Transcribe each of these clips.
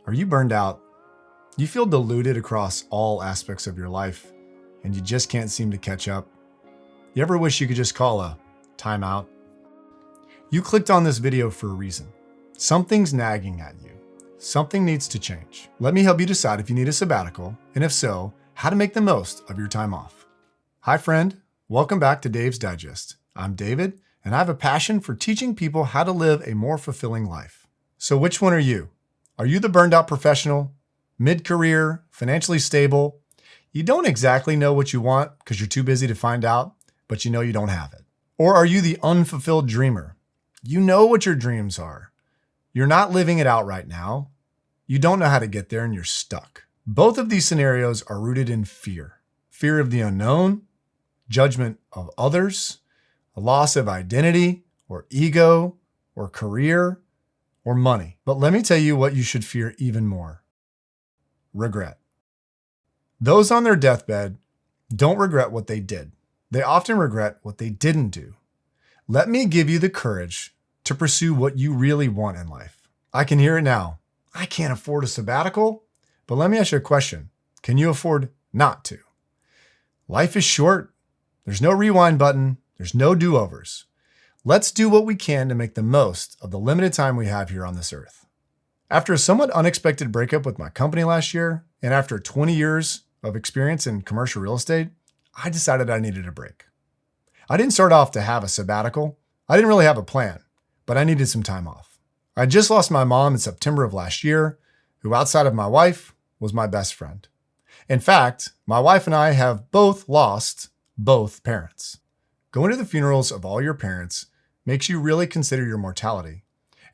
Are you burned out? You feel diluted across all aspects of your life and you just can't seem to catch up? You ever wish you could just call a timeout? You clicked on this video for a reason. Something's nagging at you. Something needs to change. Let me help you decide if you need a sabbatical, and if so, how to make the most of your time off. Hi friend, welcome back to Dave's Digest. I'm David, and I have a passion for teaching people how to live a more fulfilling life. So which one are you? Are you the burned out professional, mid-career, financially stable? You don't exactly know what you want because you're too busy to find out, but you know you don't have it. Or are you the unfulfilled dreamer? You know what your dreams are. You're not living it out right now. You don't know how to get there and you're stuck. Both of these scenarios are rooted in fear. Fear of the unknown, judgment of others, a loss of identity or ego or career or money. But let me tell you what you should fear even more. Regret. Those on their deathbed don't regret what they did. They often regret what they didn't do. Let me give you the courage to pursue what you really want in life. I can hear it now. I can't afford a sabbatical, but let me ask you a question. Can you afford not to? Life is short. There's no rewind button. There's no do-overs. Let's do what we can to make the most of the limited time we have here on this earth. After a somewhat unexpected breakup with my company last year, and after 20 years of experience in commercial real estate, I decided I needed a break. I didn't start off to have a sabbatical. I didn't really have a plan, but I needed some time off. I just lost my mom in September of last year, who outside of my wife was my best friend. In fact, my wife and I have both lost both parents. Going to the funerals of all your parents makes you really consider your mortality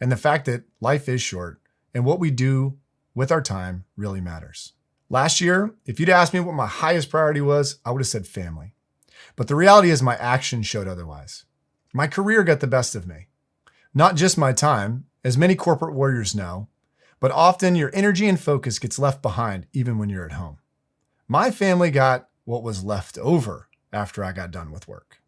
and the fact that life is short and what we do with our time really matters. Last year, if you'd asked me what my highest priority was, I would have said family. But the reality is my actions showed otherwise. My career got the best of me. Not just my time, as many corporate warriors know, but often your energy and focus gets left behind even when you're at home. My family got what was left over after I got done with work.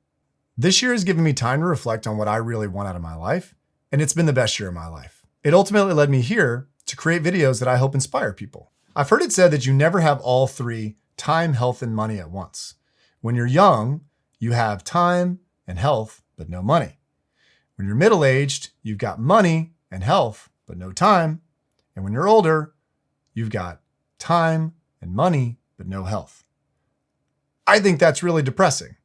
This year has given me time to reflect on what I really want out of my life, and it's been the best year of my life. It ultimately led me here to create videos that I hope inspire people. I've heard it said that you never have all three, time, health, and money at once. When you're young, you have time and health, but no money. When you're middle-aged, you've got money and health, but no time. And when you're older, you've got time and money, but no health. I think that's really depressing,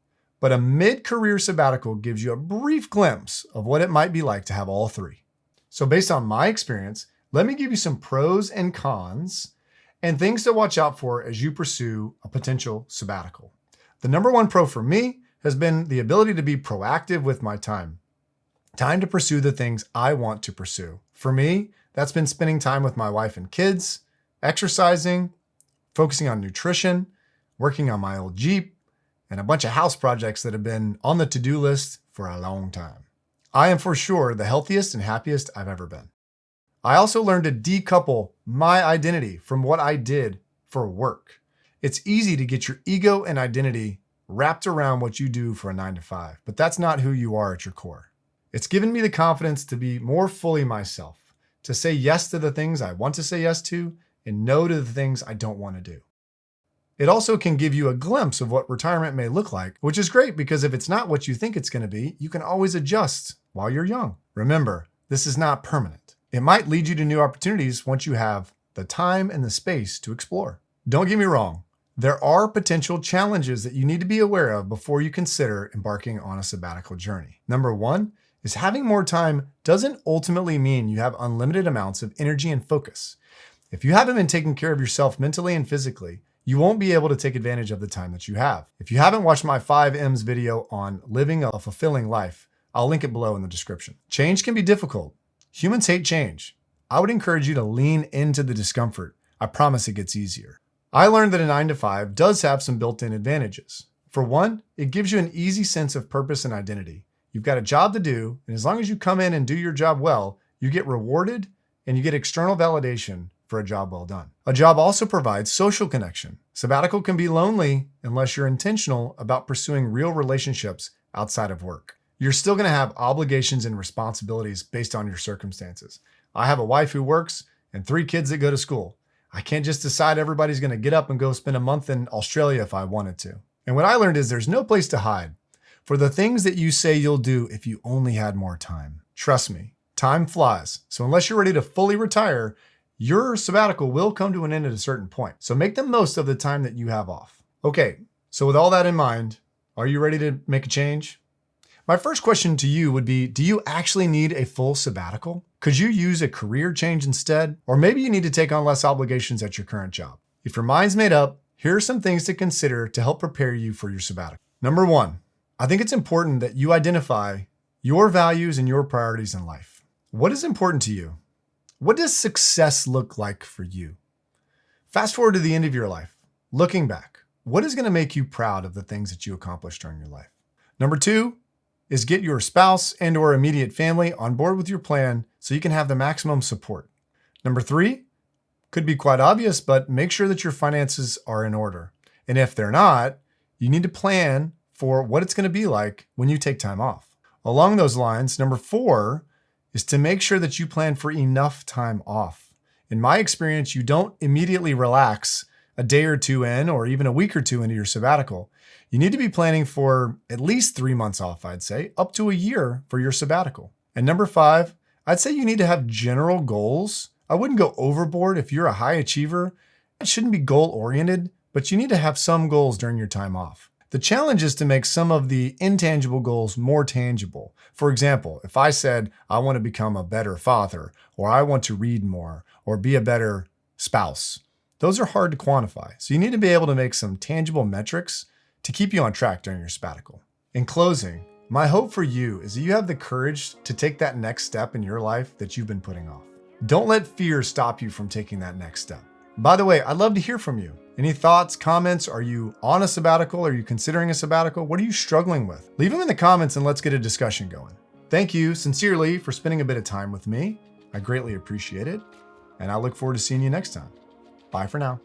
but a mid-career sabbatical gives you a brief glimpse of what it might be like to have all three. So based on my experience, let me give you some pros and cons and things to watch out for as you pursue a potential sabbatical. The number one pro for me has been the ability to be proactive with my time. Time to pursue the things I want to pursue. For me, that's been spending time with my wife and kids, exercising, focusing on nutrition, working on my old Jeep, and a bunch of house projects that have been on the to-do list for a long time. I am for sure the healthiest and happiest I've ever been. I also learned to decouple my identity from what I did for work. It's easy to get your ego and identity wrapped around what you do for a 9-to-5, but that's not who you are at your core. It's given me the confidence to be more fully myself, to say yes to the things I want to say yes to and no to the things I don't want to do. It also can give you a glimpse of what retirement may look like, which is great because if it's not what you think it's going to be, you can always adjust while you're young. Remember, this is not permanent. It might lead you to new opportunities once you have the time and the space to explore. Don't get me wrong. There are potential challenges that you need to be aware of before you consider embarking on a sabbatical journey. Number one is having more time doesn't ultimately mean you have unlimited amounts of energy and focus. If you haven't been taking care of yourself mentally and physically, you won't be able to take advantage of the time that you have. If you haven't watched my 5 M's video on living a fulfilling life, I'll link it below in the description. Change can be difficult. Humans hate change. I would encourage you to lean into the discomfort. I promise it gets easier. I learned that a 9-to-5 does have some built-in advantages. For one, it gives you an easy sense of purpose and identity. You've got a job to do, and as long as you come in and do your job well, you get rewarded and you get external validation for a job well done. A job also provides social connection. Sabbatical can be lonely unless you're intentional about pursuing real relationships outside of work. You're still going to have obligations and responsibilities based on your circumstances. I have a wife who works, and 3 kids that go to school. I can't just decide everybody's going to get up and go spend a month in Australia if I wanted to. And what I learned is there's no place to hide for the things that you say you'll do if you only had more time. Trust me, time flies. So unless you're ready to fully retire, your sabbatical will come to an end at a certain point. So make the most of the time that you have off. Okay, so with all that in mind, are you ready to make a change? My first question to you would be, do you actually need a full sabbatical? Could you use a career change instead? Or maybe you need to take on less obligations at your current job. If your mind's made up, here are some things to consider to help prepare you for your sabbatical. Number 1, I think it's important that you identify your values and your priorities in life. What is important to you? What does success look like for you? Fast forward to the end of your life. Looking back, what is going to make you proud of the things that you accomplished during your life? Number 2 is get your spouse and or immediate family on board with your plan so you can have the maximum support. Number 3 could be quite obvious, but make sure that your finances are in order. And if they're not, you need to plan for what it's going to be like when you take time off. Along those lines, number 4 is to make sure that you plan for enough time off. In my experience, you don't immediately relax a day or two in, or even a week or two into your sabbatical. You need to be planning for at least 3 months off, I'd say, up to a year for your sabbatical. And number 5, I'd say you need to have general goals. I wouldn't go overboard. If you're a high achiever, it shouldn't be goal-oriented, but you need to have some goals during your time off. The challenge is to make some of the intangible goals more tangible. For example, if I said, I want to become a better father, or I want to read more, or be a better spouse, those are hard to quantify. So you need to be able to make some tangible metrics to keep you on track during your sabbatical. In closing, my hope for you is that you have the courage to take that next step in your life that you've been putting off. Don't let fear stop you from taking that next step. By the way, I'd love to hear from you. Any thoughts, comments? Are you on a sabbatical? Are you considering a sabbatical? What are you struggling with? Leave them in the comments and let's get a discussion going. Thank you sincerely for spending a bit of time with me. I greatly appreciate it. And I look forward to seeing you next time. Bye for now.